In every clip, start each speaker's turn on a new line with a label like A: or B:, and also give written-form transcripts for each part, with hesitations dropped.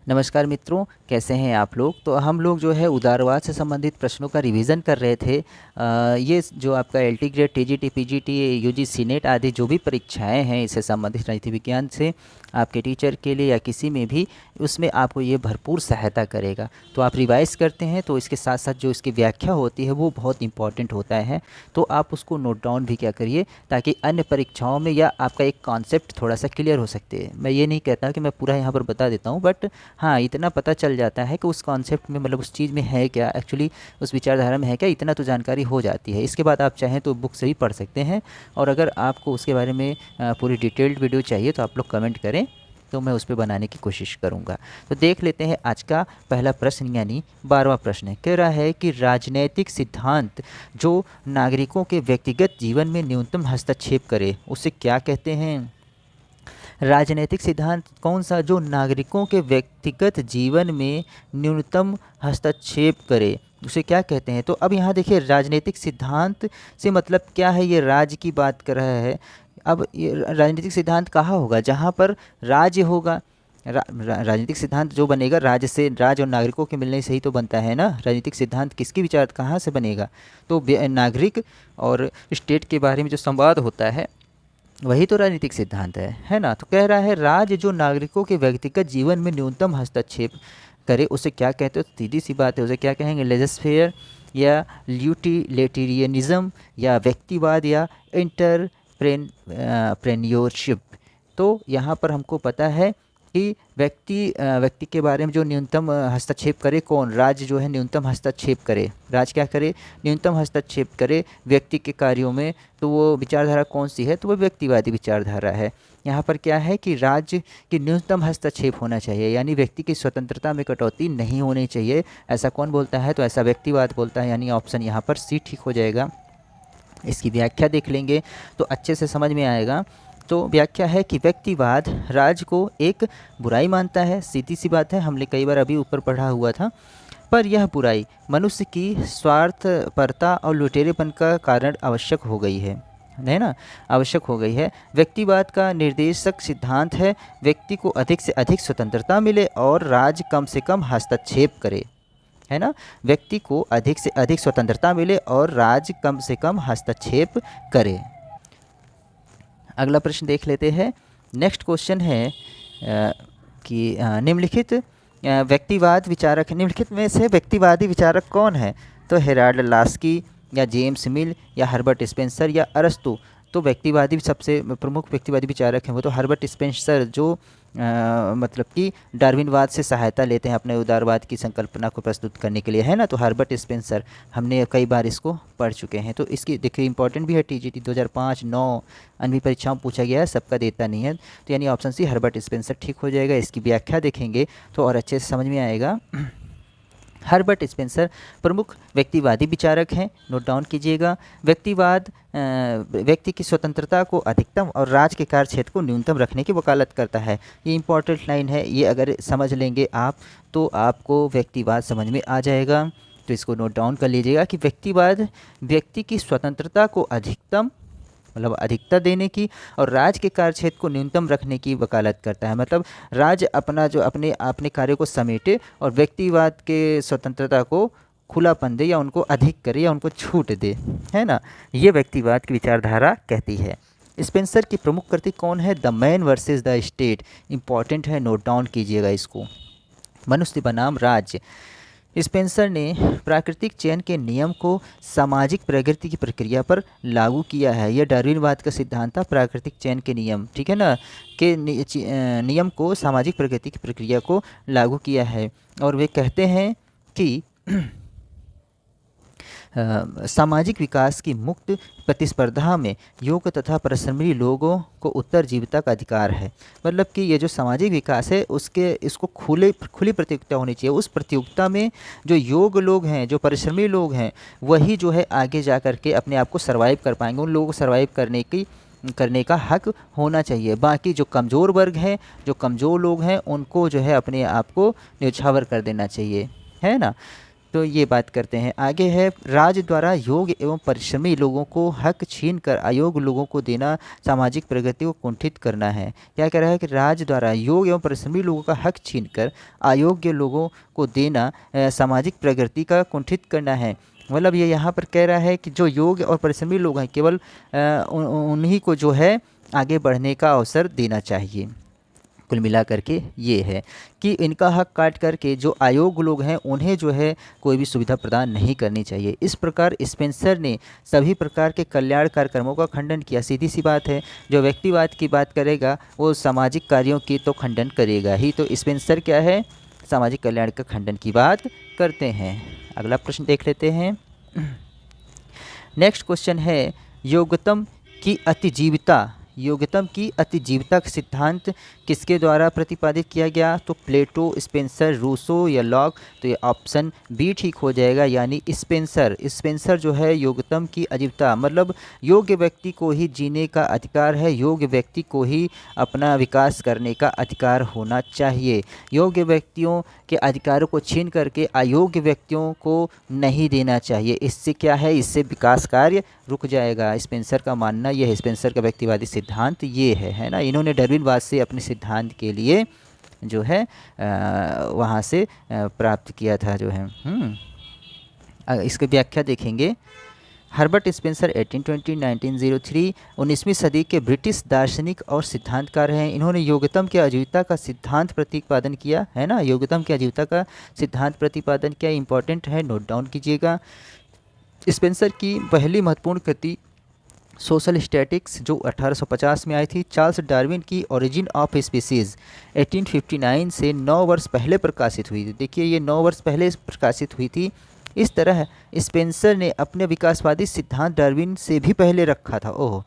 A: नमस्कार मित्रों, कैसे हैं आप लोग। तो हम लोग जो है उदारवाद से संबंधित प्रश्नों का रिवीजन कर रहे थे। ये जो आपका LT grade, TGT, PGT, UGC net आदि जो भी परीक्षाएं हैं इससे संबंधित राजनीति विज्ञान से आपके टीचर के लिए या किसी में भी, उसमें आपको ये भरपूर सहायता करेगा। तो आप रिवाइज करते हैं तो इसके साथ साथ जो इसकी व्याख्या होती है वो बहुत इंपॉर्टेंट होता है। तो आप उसको नोट डाउन भी क्या करिए, ताकि अन्य परीक्षाओं में या आपका एक कॉन्सेप्ट थोड़ा सा क्लियर हो सकते हैं। मैं ये नहीं कहता कि मैं पूरा यहाँ पर बता देता हूँ, बट हाँ, इतना पता चल जाता है कि उस कॉन्सेप्ट में, मतलब उस चीज़ में है क्या एक्चुअली, उस विचारधारा में है क्या, इतना तो जानकारी हो जाती है। इसके बाद आप चाहें तो बुक से भी पढ़ सकते हैं। और अगर आपको उसके बारे में पूरी डिटेल्ड वीडियो चाहिए तो आप लोग कमेंट करें, तो मैं उस पर बनाने की कोशिश करूँगा। तो देख लेते हैं आज का पहला प्रश्न, यानी 12वां प्रश्न है। कह रहा है कि राजनैतिक सिद्धांत जो नागरिकों के व्यक्तिगत जीवन में न्यूनतम हस्तक्षेप करे उसे क्या कहते हैं। राजनीतिक सिद्धांत कौन सा जो नागरिकों के व्यक्तिगत जीवन में न्यूनतम हस्तक्षेप करे उसे क्या कहते हैं। तो अब यहाँ देखिए, राजनीतिक सिद्धांत से मतलब क्या है, ये राज्य की बात कर रहा है। अब ये राजनीतिक सिद्धांत कहाँ होगा, जहाँ पर राज्य होगा। राजनीतिक सिद्धांत जो बनेगा राज्य से, राज्य और नागरिकों के मिलने से ही तो बनता है ना। राजनीतिक सिद्धांत किसकी विचार कहाँ से बनेगा, तो नागरिक और स्टेट के बारे में जो संवाद होता है वही तो राजनीतिक सिद्धांत है ना। तो कह रहा है राज्य जो नागरिकों के व्यक्तिगत जीवन में न्यूनतम हस्तक्षेप करे उसे क्या कहते हो। सीधी सी बात है, उसे क्या कहेंगे, लेजिस्फेयर या यूटिलिटेरियनिज्म या व्यक्तिवाद या इंटरप्रेन्योरशिप। तो यहाँ पर हमको पता है कि व्यक्ति के बारे में जो न्यूनतम हस्तक्षेप करे, कौन, राज्य जो है न्यूनतम हस्तक्षेप करे। राज्य क्या करे, न्यूनतम हस्तक्षेप करे व्यक्ति के कार्यों में। तो वो विचारधारा कौन सी है, तो वो व्यक्तिवादी विचारधारा है। यहाँ पर क्या है कि राज्य की न्यूनतम हस्तक्षेप होना चाहिए, यानी व्यक्ति की स्वतंत्रता में कटौती नहीं होनी चाहिए। ऐसा कौन बोलता है, तो ऐसा व्यक्तिवाद बोलता है, यानी ऑप्शन यहाँ पर सी ठीक हो जाएगा। इसकी व्याख्या देख लेंगे तो अच्छे से समझ में आएगा। तो व्याख्या है कि व्यक्तिवाद राज्य को एक बुराई मानता है। सीधी सी बात है, हमने कई बार अभी ऊपर पढ़ा हुआ था। पर यह बुराई मनुष्य की स्वार्थपरता और लुटेरेपन का कारण आवश्यक हो गई है ना, आवश्यक हो गई है। व्यक्तिवाद का निर्देशक सिद्धांत है व्यक्ति को अधिक से अधिक स्वतंत्रता मिले और राज्य कम से कम हस्तक्षेप करे, है ना। व्यक्ति को अधिक से अधिक स्वतंत्रता मिले और राज्य कम से कम हस्तक्षेप करे। अगला प्रश्न देख लेते हैं। नेक्स्ट क्वेश्चन है कि निम्नलिखित व्यक्तिवाद विचारक, निम्नलिखित में से व्यक्तिवादी विचारक कौन है। तो हेराल्ड लास्की या जेम्स मिल या हर्बर्ट स्पेंसर या अरस्तु। तो व्यक्तिवादी सबसे प्रमुख व्यक्तिवादी विचारक हैं वो तो हर्बर्ट स्पेंसर, जो मतलब कि डार्विनवाद से सहायता लेते हैं अपने उदारवाद की संकल्पना को प्रस्तुत करने के लिए, है ना। तो हर्बर्ट स्पेंसर, हमने कई बार इसको पढ़ चुके हैं। तो इसकी देखिए इंपॉर्टेंट भी है, टीजीटी 2005, 9 अन्य परीक्षाओं में पूछा गया है, सबका देता नहीं है। तो यानी ऑप्शन सी हर्बर्ट स्पेंसर ठीक हो जाएगा। इसकी व्याख्या देखेंगे तो और अच्छे से समझ में आएगा। हर्बर्ट स्पेंसर प्रमुख व्यक्तिवादी विचारक हैं, नोट डाउन कीजिएगा। व्यक्तिवाद व्यक्ति की स्वतंत्रता को अधिकतम और राज्य के कार्य क्षेत्र को न्यूनतम रखने की वकालत करता है। ये इंपॉर्टेंट लाइन है, ये अगर समझ लेंगे आप तो आपको व्यक्तिवाद समझ में आ जाएगा। तो इसको नोट डाउन कर लीजिएगा कि व्यक्तिवाद व्यक्ति की स्वतंत्रता को अधिकतम, मतलब अधिकता देने की, और राज्य के कार्य क्षेत्र को न्यूनतम रखने की वकालत करता है। मतलब राज्य अपना जो अपने अपने कार्यों को समेटे और व्यक्तिवाद के स्वतंत्रता को खुलापन दे या उनको अधिक करे या उनको छूट दे, है ना। ये व्यक्तिवाद की विचारधारा कहती है। स्पेंसर की प्रमुख कृति कौन है, the man versus the state. Important है, नोट डाउन कीजिएगा इसको। मनुष्य बनाम राज्य। स्पेंसर ने प्राकृतिक चयन के नियम को सामाजिक प्रगति की प्रक्रिया पर लागू किया है। यह डार्विनवाद का सिद्धांत था, प्राकृतिक चयन के नियम, ठीक है ना, के नियम को सामाजिक प्रगति की प्रक्रिया को लागू किया है। और वे कहते हैं कि सामाजिक विकास की मुक्त प्रतिस्पर्धा में योग्य तथा परिश्रमी लोगों को उत्तरजीविता का अधिकार है। मतलब कि ये जो सामाजिक विकास है इसको खुली प्रतियोगिता होनी चाहिए। उस प्रतियोगिता में जो योग्य लोग हैं, जो परिश्रमी लोग हैं, वही जो है आगे जा कर के अपने आप को सर्वाइव कर पाएंगे। उन लोगों को सर्वाइव करने का हक होना चाहिए। बाकी जो कमज़ोर वर्ग हैं, जो कमज़ोर लोग हैं, उनको जो है अपने आप को न्यौछावर कर देना चाहिए, है ना। तो ये बात करते हैं। आगे है, राज द्वारा योग्य एवं परिश्रमी लोगों को हक छीन कर अयोग्य लोगों को देना सामाजिक प्रगति को कुंठित करना है। क्या कह रहा है कि राज द्वारा योग्य एवं परिश्रमी लोगों का हक छीन कर अयोग्य लोगों को देना सामाजिक प्रगति का कुंठित करना है। मतलब ये यहाँ पर कह रहा है कि जो योग्य और परिश्रमी लोग हैं केवल उन्हीं को जो है आगे बढ़ने का अवसर देना चाहिए। कुल मिला करके ये है कि इनका हक काट करके जो अयोग्य लोग हैं उन्हें जो है कोई भी सुविधा प्रदान नहीं करनी चाहिए। इस प्रकार स्पेंसर ने सभी प्रकार के कल्याणकारी कर्मों का खंडन किया। सीधी सी बात है, जो व्यक्तिवाद की बात करेगा वो सामाजिक कार्यों की तो खंडन करेगा ही। तो स्पेंसर क्या है, सामाजिक कल्याण का खंडन की बात करते हैं। अगला प्रश्न देख लेते हैं। नेक्स्ट क्वेश्चन है, योग्यतम की अतिजीवता का सिद्धांत किसके द्वारा प्रतिपादित किया गया? तो प्लेटो, स्पेंसर, रूसो या लॉक? तो ये ऑप्शन बी ठीक हो जाएगा, यानी स्पेंसर जो है योग्यतम की अजीवता मतलब योग्य व्यक्ति को ही जीने का अधिकार है, योग्य व्यक्ति को ही अपना विकास करने का अधिकार होना चाहिए। योग्य व्यक्तियों के अधिकारों को छीन करके अयोग्य व्यक्तियों को नहीं देना चाहिए। इससे क्या है, इससे विकास कार्य रुक जाएगा। स्पेंसर का मानना यह है, स्पेंसर का व्यक्तिवादी सिद्धांत ये है ना। इन्होंने डार्विनवाद से अपने सिद्धांत के लिए जो है वहाँ से प्राप्त किया था जो है। इसकी व्याख्या देखेंगे। हर्बर्ट स्पेंसर 1820 1903 19वीं सदी के ब्रिटिश दार्शनिक और सिद्धांतकार हैं। इन्होंने योग्यतम की अजीवता का सिद्धांत प्रतिपादन किया है ना। योग्यतम की अजीवता का सिद्धांत प्रतिपादन क्या इंपॉर्टेंट है, नोट डाउन कीजिएगा। स्पेंसर की पहली महत्वपूर्ण कृति सोशल स्टैटिक्स जो 1850 में आई थी। चार्ल्स डार्विन की ओरिजिन ऑफ स्पीसीज़ 1859 से 9 वर्ष पहले प्रकाशित हुई थी। देखिए ये 9 वर्ष पहले प्रकाशित हुई थी। इस तरह स्पेंसर ने अपने विकासवादी सिद्धांत डार्विन से भी पहले रखा था। ओह,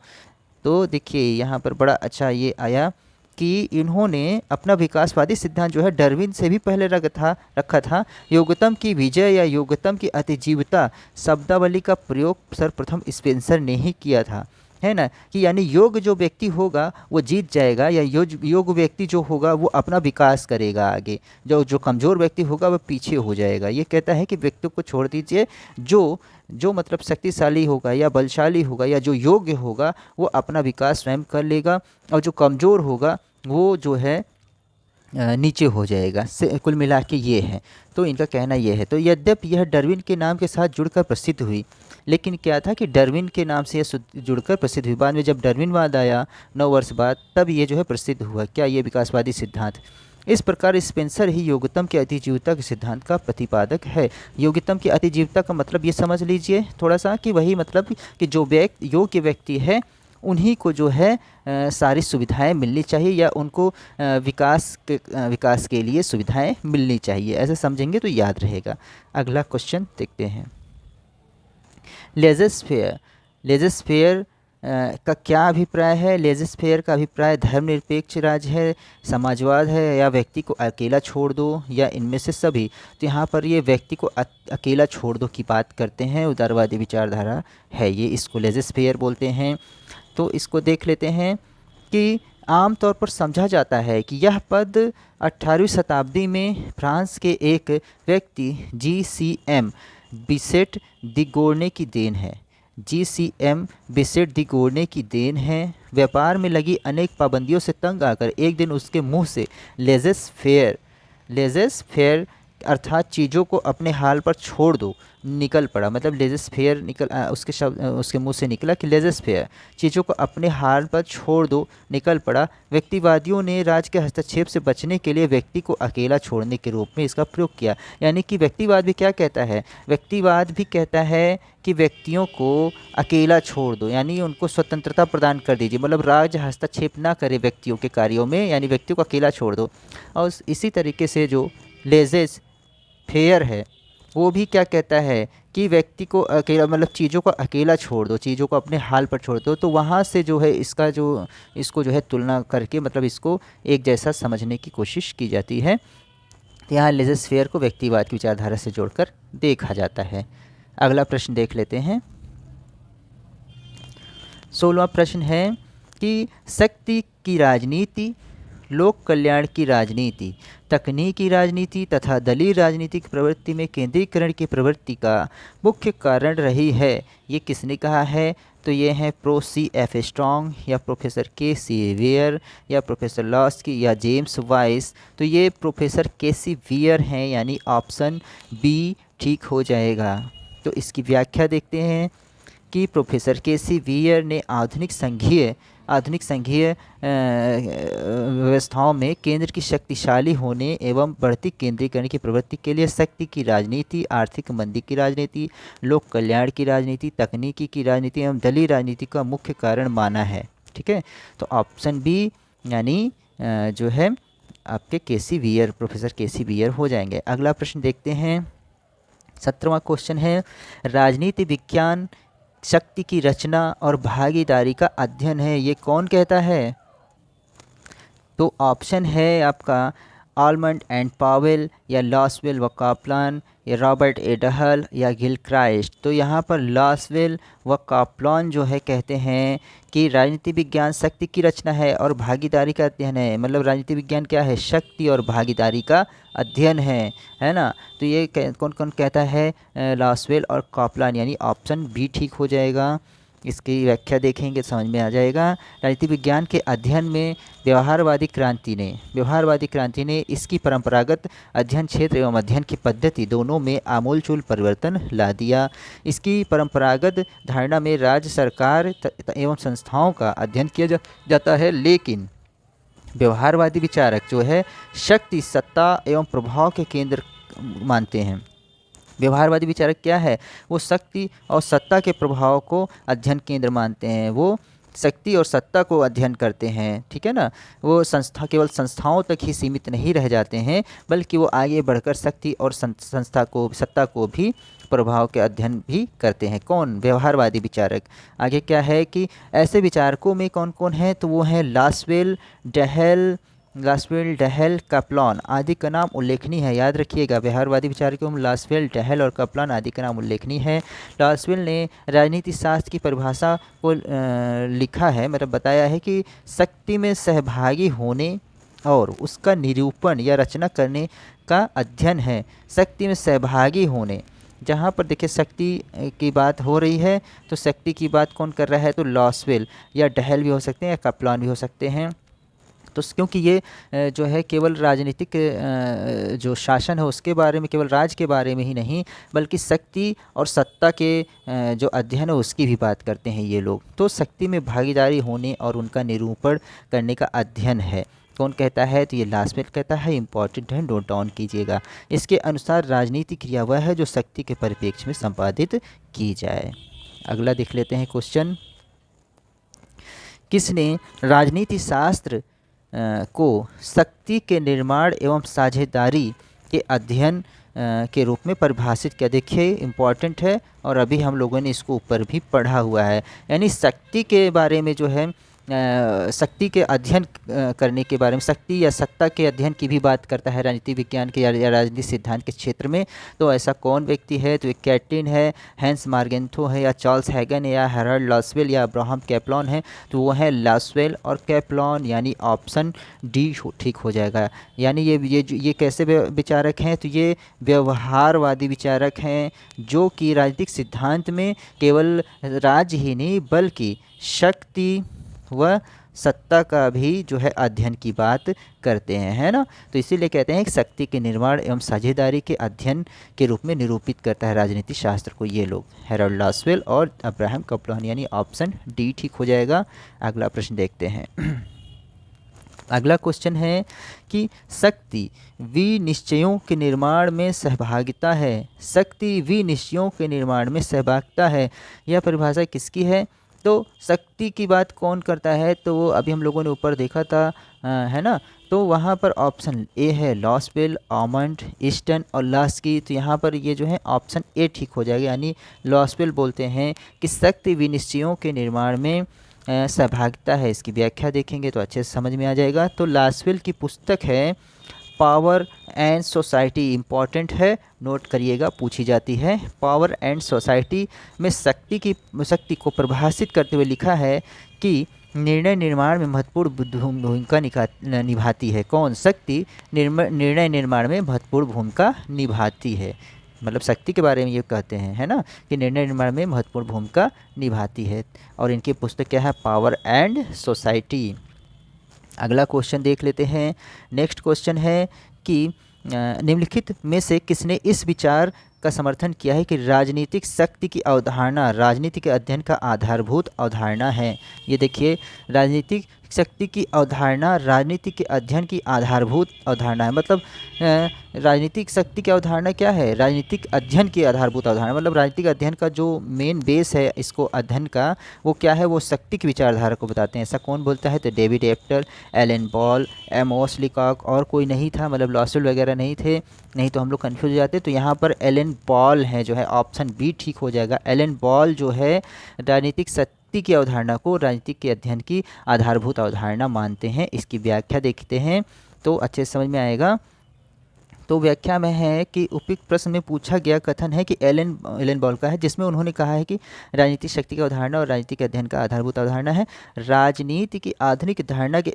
A: तो देखिए यहाँ पर बड़ा अच्छा ये आया कि इन्होंने अपना विकासवादी सिद्धांत जो है डार्विन से भी पहले रखा था। योग्यतम की विजय या योग्यतम की अतिजीवता शब्दावली का प्रयोग सर्वप्रथम स्पेंसर ने ही किया था, है ना। कि यानी योग्य जो व्यक्ति होगा वो जीत जाएगा, या योग्य व्यक्ति जो होगा वो अपना विकास करेगा आगे, जो कमज़ोर व्यक्ति होगा वो पीछे हो जाएगा। ये कहता है कि व्यक्ति को छोड़ दीजिए, जो मतलब शक्तिशाली होगा या बलशाली होगा या जो योग्य होगा वो अपना विकास स्वयं कर लेगा, और जो कमज़ोर होगा वो जो है नीचे हो जाएगा। कुल मिला के ये है, तो इनका कहना ये है। तो यद्यपि यह डार्विन के नाम के साथ जुड़कर प्रसिद्ध हुई, लेकिन क्या था कि डार्विन के नाम से यह जुड़कर प्रसिद्ध हुई। बाद में जब डार्विनवाद आया 9 वर्ष बाद, तब ये जो है प्रसिद्ध हुआ। क्या ये विकासवादी सिद्धांत? इस प्रकार स्पेंसर ही योग्यतम की अतिजीवता के सिद्धांत का प्रतिपादक है। योग्यतम की अतिजीवता का मतलब ये समझ लीजिए थोड़ा सा कि वही मतलब कि जो योग्य व्यक्ति है उन्हीं को जो है सारी सुविधाएं मिलनी चाहिए, या उनको विकास के लिए सुविधाएं मिलनी चाहिए। ऐसे समझेंगे तो याद रहेगा। अगला क्वेश्चन देखते हैं। लेज़र-फेयर का क्या अभिप्राय है? लेज़र-फेयर का अभिप्राय धर्मनिरपेक्ष राज्य है, समाजवाद है, या व्यक्ति को अकेला छोड़ दो, या इनमें से सभी। तो यहाँ पर ये व्यक्ति को अकेला छोड़ दो की बात करते हैं। उदारवादी विचारधारा है ये, इसको लेज़र-फेयर बोलते हैं। तो इसको देख लेते हैं कि आमतौर पर समझा जाता है कि यह पद 18वीं शताब्दी में फ्रांस के एक व्यक्ति GCM बिसेट दी गोर्ने की देन है। GCM बिसेट दी गोर्ने की देन है। व्यापार में लगी अनेक पाबंदियों से तंग आकर एक दिन उसके मुंह से लेज़र-फेयर अर्थात चीज़ों को अपने हाल पर छोड़ दो निकल पड़ा। मतलब लेज़र-फेयर उसके मुंह से निकला कि लेज़र-फेयर चीज़ों को अपने हाल पर छोड़ दो निकल पड़ा। व्यक्तिवादियों ने राज के हस्तक्षेप से बचने के लिए व्यक्ति को अकेला छोड़ने के रूप में इसका प्रयोग किया। यानी कि व्यक्तिवाद भी क्या कहता है? व्यक्तिवाद भी कहता है कि व्यक्तियों को अकेला छोड़ दो, यानी उनको स्वतंत्रता प्रदान कर दीजिए। मतलब राज हस्तक्षेप ना करे व्यक्तियों के कार्यों में, यानी व्यक्तियों को अकेला छोड़ दो। और इसी तरीके से जो लेज़र-फेयर है वो भी क्या कहता है कि व्यक्ति को अकेला मतलब चीज़ों को अकेला छोड़ दो, चीज़ों को अपने हाल पर छोड़ दो। तो वहाँ से जो है इसको जो है तुलना करके मतलब इसको एक जैसा समझने की कोशिश की जाती है। तो यहाँ लेज़र-फेयर को व्यक्तिवाद की विचारधारा से जोड़कर देखा जाता है। अगला प्रश्न देख लेते हैं। 16वां प्रश्न है कि शक्ति की राजनीति लोक कल्याण की राजनीति, तकनीकी राजनीति तथा दलीय राजनीतिक प्रवृत्ति में केंद्रीकरण की प्रवृत्ति का मुख्य कारण रही है। ये किसने कहा है? तो ये हैं प्रो सी एफ स्ट्रॉन्ग या प्रोफेसर के सी वियर या प्रोफेसर लॉस्की या जेम्स वाइस। तो ये प्रोफेसर के सी वियर हैं, यानी ऑप्शन बी ठीक हो जाएगा। तो इसकी व्याख्या देखते हैं कि प्रोफेसर के सी वियर ने आधुनिक संघीय व्यवस्थाओं में केंद्र की शक्तिशाली होने एवं बढ़ती केंद्रीकरण की प्रवृत्ति के लिए शक्ति की राजनीति, आर्थिक मंदी की राजनीति, लोक कल्याण की राजनीति, तकनीकी की राजनीति एवं दलीय राजनीति का मुख्य कारण माना है। ठीक है, तो ऑप्शन बी यानी जो है आपके केसी वियर, प्रोफेसर केसी वियर हो जाएंगे। अगला प्रश्न देखते हैं, 17वां क्वेश्चन है, राजनीति विज्ञान शक्ति की रचना और भागीदारी का अध्ययन है, ये कौन कहता है? तो ऑप्शन है आपका आलमंड एंड पावेल या लॉसवेल व कापलान या रॉबर्ट ए डहल या गिलक्राइस्ट। तो यहाँ पर लॉसवेल व कापलान जो है कहते हैं कि राजनीति विज्ञान शक्ति की रचना है और भागीदारी का अध्ययन है। मतलब राजनीति विज्ञान क्या है? शक्ति और भागीदारी का अध्ययन है ना। तो ये कौन कौन कहता है? लॉसवेल और कापलान, यानी ऑप्शन बी ठीक हो जाएगा। इसकी व्याख्या देखेंगे समझ में आ जाएगा। राजनीति विज्ञान के अध्ययन में व्यवहारवादी क्रांति ने इसकी परंपरागत अध्ययन क्षेत्र एवं अध्ययन की पद्धति दोनों में आमूलचूल परिवर्तन ला दिया। इसकी परंपरागत धारणा में राज्य सरकार एवं संस्थाओं का अध्ययन किया जाता है, लेकिन व्यवहारवादी विचारक जो है शक्ति, सत्ता एवं प्रभाव के केंद्र मानते हैं। व्यवहारवादी विचारक क्या है? वो शक्ति और सत्ता के प्रभाव को अध्ययन केंद्र मानते हैं, वो शक्ति और सत्ता को अध्ययन करते हैं। ठीक है ना, वो केवल संस्थाओं तक ही सीमित नहीं रह जाते हैं, बल्कि वो आगे बढ़कर शक्ति और सत्ता को भी प्रभाव के अध्ययन भी करते हैं। कौन? व्यवहारवादी विचारक। आगे क्या है कि ऐसे विचारकों में कौन कौन है? तो वो हैं लॉसवेल, डहल, कापलान आदि का नाम उल्लेखनीय है। याद रखिएगा, व्यवहारवादी विचारकों में लॉसवेल, डहल और कापलान आदि का नाम उल्लेखनीय है। लॉसवेल ने राजनीति शास्त्र की परिभाषा को लिखा है, मतलब बताया है कि शक्ति में सहभागी होने और उसका निरूपण या रचना करने का अध्ययन है। शक्ति में सहभागी होने, जहाँ पर देखिए शक्ति की बात हो रही है, तो शक्ति की बात कौन कर रहा है? तो लॉसवेल या डहल भी हो सकते हैं या कापलान भी हो सकते हैं। तो क्योंकि ये जो है केवल राजनीतिक जो शासन है उसके बारे में, केवल राज के बारे में ही नहीं, बल्कि शक्ति और सत्ता के जो अध्ययन है उसकी भी बात करते हैं ये लोग। तो शक्ति में भागीदारी होने और उनका निरूपण करने का अध्ययन है। कौन कहता है? तो ये लॉसवेल कहता है। इंपॉर्टेंट है, नोट डाउन कीजिएगा। इसके अनुसार राजनीति क्रिया वह है जो शक्ति के परिप्रेक्ष्य में संपादित की जाए। अगला देख लेते हैं क्वेश्चन, किसने राजनीति शास्त्र को शक्ति के निर्माण एवं साझेदारी के अध्ययन के रूप में परिभाषित किया? देखिए इम्पॉर्टेंट है और अभी हम लोगों ने इसको ऊपर भी पढ़ा हुआ है। यानी शक्ति के बारे में जो है शक्ति के अध्ययन करने के बारे में, शक्ति या सत्ता के अध्ययन की भी बात करता है राजनीति विज्ञान के या राजनीति सिद्धांत के क्षेत्र में। तो ऐसा कौन व्यक्ति है? तो एक कैटलिन है, हैंस मार्गेंथो है या चार्ल्स हैगन है या हेराल्ड लॉसवेल या अब्राहम कैपलान है। तो वो है लॉसवेल और कैपलान, यानी ऑप्शन डी ठीक हो जाएगा। यानी ये कैसे विचारक हैं? तो ये व्यवहारवादी विचारक हैं जो कि राजनीतिक सिद्धांत में केवल राज्य ही नहीं बल्कि शक्ति व सत्ता का भी जो है अध्ययन की बात करते हैं, है ना। तो इसीलिए कहते हैं कि शक्ति के निर्माण एवं साझेदारी के अध्ययन के रूप में निरूपित करता है राजनीति शास्त्र को ये लोग, हेराल्ड लॉसवेल और अब्राहम कैपलान, यानी ऑप्शन डी ठीक हो जाएगा। अगला प्रश्न देखते हैं। अगला क्वेश्चन है कि शक्ति विनिश्चयों के निर्माण में सहभागिता है। शक्ति विनिश्चयों के निर्माण में सहभागिता है, यह परिभाषा किसकी है? तो शक्ति की बात कौन करता है? तो वो अभी हम लोगों ने ऊपर देखा था, है ना। तो वहाँ पर ऑप्शन ए है लॉसवेल, आलमंड, ईस्टन और लॉस्की। तो यहाँ पर ये जो है ऑप्शन ए ठीक हो जाएगा, यानी लॉसवेल बोलते हैं कि शक्ति विनिश्चयों के निर्माण में सहभागिता है। इसकी व्याख्या देखेंगे तो अच्छे से समझ में आ जाएगा। तो लॉसवेल की पुस्तक है पावर एंड सोसाइटी, इम्पॉर्टेंट है, नोट करिएगा, पूछी जाती है। पावर एंड सोसाइटी में शक्ति को परिभाषित करते हुए लिखा है कि निर्णय निर्माण में महत्वपूर्ण भूमिका निभाती है। कौन? शक्ति निर्णय निर्माण में महत्वपूर्ण भूमिका निभाती है। मतलब शक्ति के बारे में ये कहते हैं, है ना, कि निर्णय निर्माण में महत्वपूर्ण भूमिका निभाती है। और इनकी पुस्तक क्या है? Power and society. अगला क्वेश्चन देख लेते हैं। नेक्स्ट क्वेश्चन है कि निम्नलिखित में से किसने इस विचार का समर्थन किया है कि राजनीतिक शक्ति की अवधारणा राजनीति के अध्ययन का आधारभूत अवधारणा है? ये देखिए, राजनीतिक शक्ति की अवधारणा राजनीति के अध्ययन की आधारभूत अवधारणा है। मतलब राजनीतिक शक्ति की अवधारणा क्या है? राजनीतिक अध्ययन की आधारभूत अवधारणा। मतलब राजनीतिक अध्ययन का जो मेन बेस है इसको अध्ययन का, वो क्या है? वो शक्ति की विचारधारा को बताते हैं। ऐसा कौन बोलता है? तो डेविड एप्टर, एलन बॉल, एमोस लीकॉक, और कोई नहीं था, मतलब लॉसवेल वगैरह नहीं थे, नहीं तो हम लोग कन्फ्यूज हो जाते। तो यहाँ पर एलन बॉल है जो है, ऑप्शन बी ठीक हो जाएगा। एलन बॉल जो है राजनीतिक शक्ति की अवधारणा को राजनीतिक के अध्ययन की आधारभूत अवधारणा मानते हैं। इसकी व्याख्या देखते हैं तो अच्छे से समझ में आएगा। तो व्याख्या में है कि उपयुक्त प्रश्न में पूछा गया कथन है कि एलन बॉल का है, जिसमें उन्होंने कहा है कि राजनीतिक शक्ति की अवधारणा और राजनीति के अध्ययन का आधारभूत अवधारणा है। राजनीति की आधुनिक धारणा के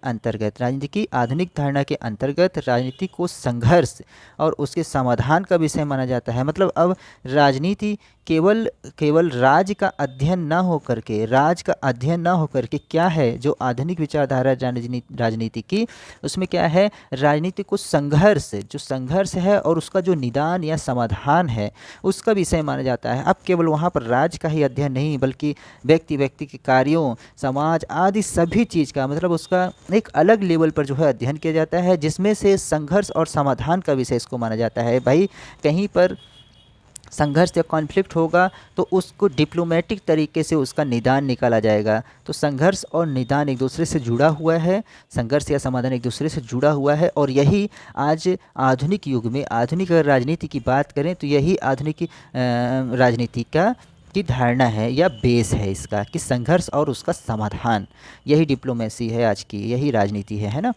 A: अंतर्गत राजनीति को संघर्ष और उसके समाधान का विषय माना जाता है। मतलब अब राजनीति केवल राज का अध्ययन ना होकर के क्या है, जो आधुनिक विचारधारा राजनीति की, उसमें क्या है? राजनीति को संघर्ष है और उसका जो निदान या समाधान है उसका विषय माना जाता है। अब केवल वहाँ पर राज का ही अध्ययन नहीं, बल्कि व्यक्ति के कार्यों, समाज आदि सभी चीज़ का, मतलब उसका एक अलग लेवल पर जो है अध्ययन किया जाता है, जिसमें से संघर्ष और समाधान का विषय इसको माना जाता है। भाई कहीं पर संघर्ष या कॉन्फ्लिक्ट होगा तो उसको डिप्लोमेटिक तरीके से उसका निदान निकाला जाएगा। तो संघर्ष और निदान एक दूसरे से जुड़ा हुआ है, संघर्ष या समाधान एक दूसरे से जुड़ा हुआ है। और यही आज आधुनिक युग में, आधुनिक अगर राजनीति की बात करें तो यही आधुनिक राजनीति की धारणा है या बेस है इसका, कि संघर्ष और उसका समाधान, यही डिप्लोमेसी है आज की, यही राजनीति है ना।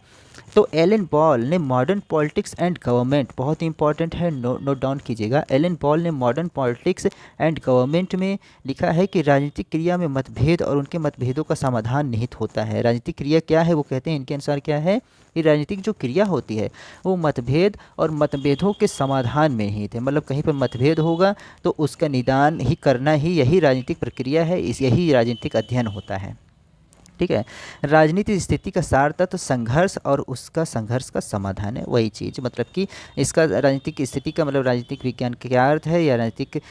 A: तो एलन बॉल ने मॉडर्न पॉलिटिक्स एंड गवर्नमेंट, बहुत इंपॉर्टेंट है, नोट डाउन कीजिएगा। एलन बॉल ने मॉडर्न पॉलिटिक्स एंड गवर्नमेंट में लिखा है कि राजनीतिक क्रिया में मतभेद और उनके मतभेदों का समाधान निहित होता है। राजनीतिक क्रिया क्या है? वो कहते हैं इनके अनुसार क्या है कि राजनीतिक जो क्रिया होती है वो मतभेद और मतभेदों के समाधान में ही थे। मतलब कहीं पर मतभेद होगा तो उसका निदान ही करना ही यही राजनीतिक प्रक्रिया है, यही राजनीतिक अध्ययन होता है। ठीक है। राजनीतिक स्थिति का सार तत्व संघर्ष और उसका संघर्ष का समाधान है, वही चीज़। मतलब कि इसका राजनीतिक स्थिति का मतलब राजनीतिक विज्ञान का क्या अर्थ है या राजनीतिक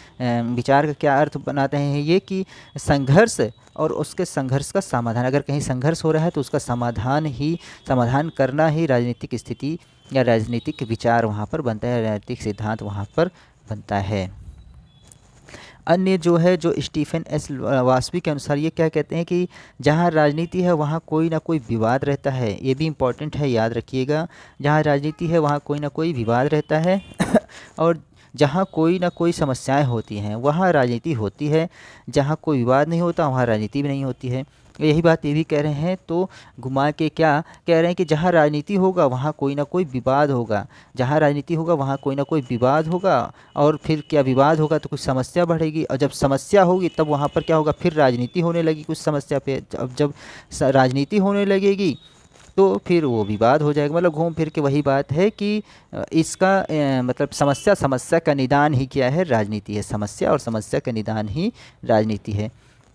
A: विचार का क्या अर्थ बनाते हैं ये, कि संघर्ष और उसके संघर्ष का समाधान। अगर कहीं संघर्ष हो रहा है तो उसका समाधान करना ही राजनीतिक स्थिति या राजनीतिक विचार वहाँ पर बनता है, राजनीतिक सिद्धांत वहाँ पर बनता है। अन्य जो है, जो स्टीफन एस वासवी के अनुसार ये क्या कहते हैं कि जहाँ राजनीति है वहाँ कोई ना कोई विवाद रहता है। ये भी इम्पोर्टेंट है, याद रखिएगा। जहाँ राजनीति है वहाँ कोई ना कोई विवाद रहता है और जहाँ कोई ना कोई समस्याएं होती हैं वहाँ राजनीति होती है। जहाँ कोई विवाद नहीं होता वहाँ राजनीति भी नहीं होती है। यही बात ये भी कह रहे हैं। तो घुमा के क्या कह रहे हैं कि जहाँ राजनीति होगा वहाँ कोई ना कोई विवाद होगा, जहाँ राजनीति होगा वहाँ कोई ना कोई विवाद होगा, और फिर क्या विवाद होगा तो कुछ समस्या बढ़ेगी, और जब समस्या होगी तब वहाँ पर क्या होगा, फिर राजनीति होने लगी कुछ समस्या पे। जब राजनीति होने लगेगी तो फिर वो विवाद हो जाएगा। मतलब घूम फिर के वही बात है कि इसका मतलब समस्या का निदान ही क्या है, राजनीति है। समस्या और समस्या का निदान ही राजनीति है।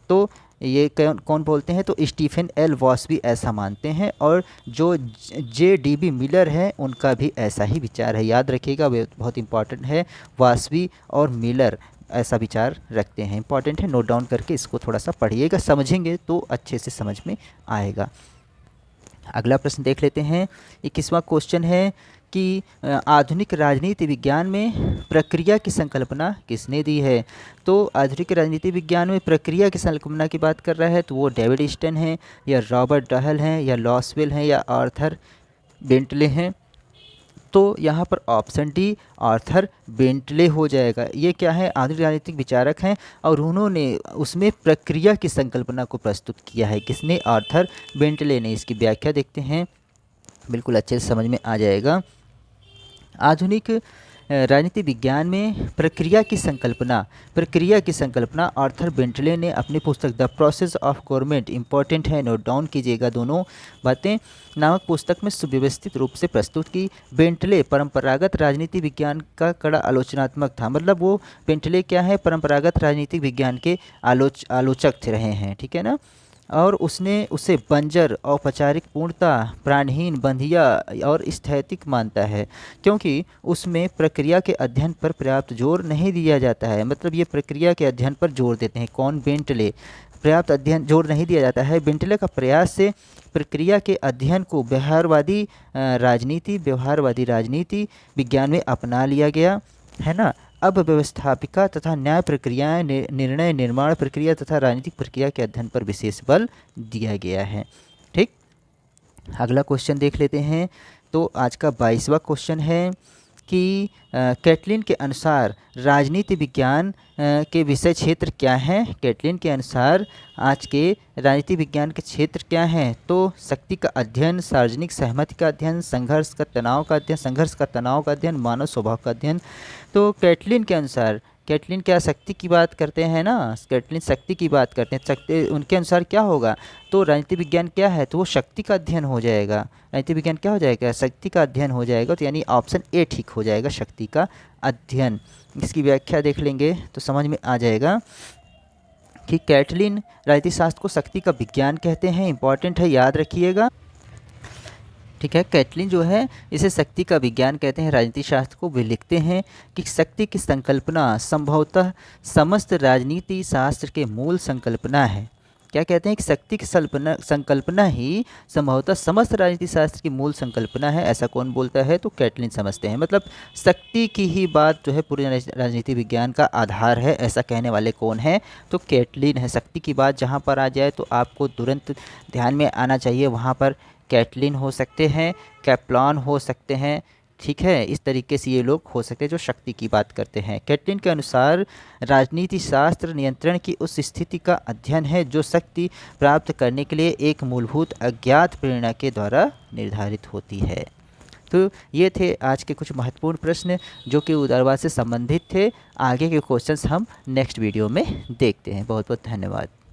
A: तो ये कौन बोलते हैं, तो स्टीफन एल वासवी ऐसा मानते हैं, और जो JDB मिलर है उनका भी ऐसा ही विचार है। याद रखिएगा, वे बहुत इंपॉर्टेंट है। वासवी और मिलर ऐसा विचार रखते हैं, इंपॉर्टेंट है, नोट डाउन करके इसको थोड़ा सा पढ़िएगा, समझेंगे तो अच्छे से समझ में आएगा। अगला प्रश्न देख लेते हैं। 21वां क्वेश्चन है कि आधुनिक राजनीति विज्ञान में प्रक्रिया की संकल्पना किसने दी है। तो आधुनिक राजनीति विज्ञान में प्रक्रिया की संकल्पना की बात कर रहा है तो वो डेविड स्टन है, या रॉबर्ट डहल हैं, या लॉसवेल हैं, या आर्थर बेंटले हैं। तो यहाँ पर ऑप्शन डी आर्थर बेंटले हो जाएगा। ये क्या है, आधुनिक राजनीतिक विचारक हैं और उन्होंने उसमें प्रक्रिया की संकल्पना को प्रस्तुत किया है। किसने, आर्थर बेंटले ने। इसकी व्याख्या देखते हैं, बिल्कुल अच्छे से समझ में आ जाएगा। आधुनिक राजनीति विज्ञान में प्रक्रिया की संकल्पना आर्थर बेंटले ने अपनी पुस्तक the process of government, important है, नोट डाउन कीजिएगा दोनों बातें, नामक पुस्तक में सुव्यवस्थित रूप से प्रस्तुत की। बेंटले परंपरागत राजनीति विज्ञान का कड़ा आलोचनात्मक था, मतलब वो बेंटले क्या है, परंपरागत राजनीतिक विज्ञान के आलोचक रहे हैं, ठीक है ना। और उसने उसे बंजर, औपचारिक, पूर्णता, प्राणहीन, बंधिया और स्थैतिक मानता है, क्योंकि उसमें प्रक्रिया के अध्ययन पर पर्याप्त जोर नहीं दिया जाता है। मतलब ये प्रक्रिया के अध्ययन पर जोर देते हैं कौन, बेंटले। पर्याप्त अध्ययन जोर नहीं दिया जाता है। बेंटले का प्रयास से प्रक्रिया के अध्ययन को व्यवहारवादी राजनीति विज्ञान में अपना लिया गया है ना। अब व्यवस्थापिका तथा न्याय प्रक्रियाएं, निर्णय निर्माण प्रक्रिया तथा राजनीतिक प्रक्रिया के अध्ययन पर विशेष बल दिया गया है। ठीक, अगला क्वेश्चन देख लेते हैं। तो आज का 22वां क्वेश्चन है कि कैटलिन के अनुसार राजनीति विज्ञान के विषय क्षेत्र क्या हैं। कैटलिन के अनुसार आज के राजनीति विज्ञान के क्षेत्र क्या हैं। तो शक्ति का अध्ययन, सार्वजनिक सहमति का अध्ययन, संघर्ष का तनाव का अध्ययन, मानव स्वभाव का अध्ययन। तो कैटलिन के अनुसार, कैटलिन क्या शक्ति की बात करते हैं ना, कैटलिन शक्ति की बात करते हैं। शक्ति, उनके अनुसार क्या होगा, तो राजनीति विज्ञान क्या है, तो वो शक्ति का अध्ययन हो जाएगा। राजनीति विज्ञान क्या हो जाएगा, शक्ति का अध्ययन हो जाएगा। तो यानी ऑप्शन ए ठीक हो जाएगा, शक्ति का अध्ययन। इसकी व्याख्या देख लेंगे तो समझ में आ जाएगा कि कैटलिन राजनीति शास्त्र को शक्ति का विज्ञान कहते हैं। इंपॉर्टेंट है, याद रखिएगा, ठीक है। कैटलिन जो है इसे शक्ति का विज्ञान कहते हैं। राजनीति शास्त्र को वे लिखते हैं कि शक्ति की संकल्पना संभवतः समस्त राजनीति शास्त्र के मूल संकल्पना है। क्या कहते हैं कि शक्ति की संकल्पना ही संभवतः समस्त राजनीति शास्त्र की मूल संकल्पना है। ऐसा कौन बोलता है, तो कैटलिन समझते हैं। मतलब शक्ति की ही बात जो है पूरे राजनीति विज्ञान का आधार है, ऐसा कहने वाले कौन है, तो कैटलिन है। शक्ति की बात जहाँ पर आ जाए तो आपको तुरंत ध्यान में आना चाहिए, वहाँ पर कैटलिन हो सकते हैं, कैप्लान हो सकते हैं, ठीक है। इस तरीके से ये लोग हो सकते हैं जो शक्ति की बात करते हैं। कैटलिन के अनुसार राजनीति शास्त्र नियंत्रण की उस स्थिति का अध्ययन है जो शक्ति प्राप्त करने के लिए एक मूलभूत अज्ञात प्रेरणा के द्वारा निर्धारित होती है। तो ये थे आज के कुछ महत्वपूर्ण प्रश्न जो कि उदारवाद से संबंधित थे। आगे के क्वेश्चंस हम नेक्स्ट वीडियो में देखते हैं। बहुत बहुत धन्यवाद।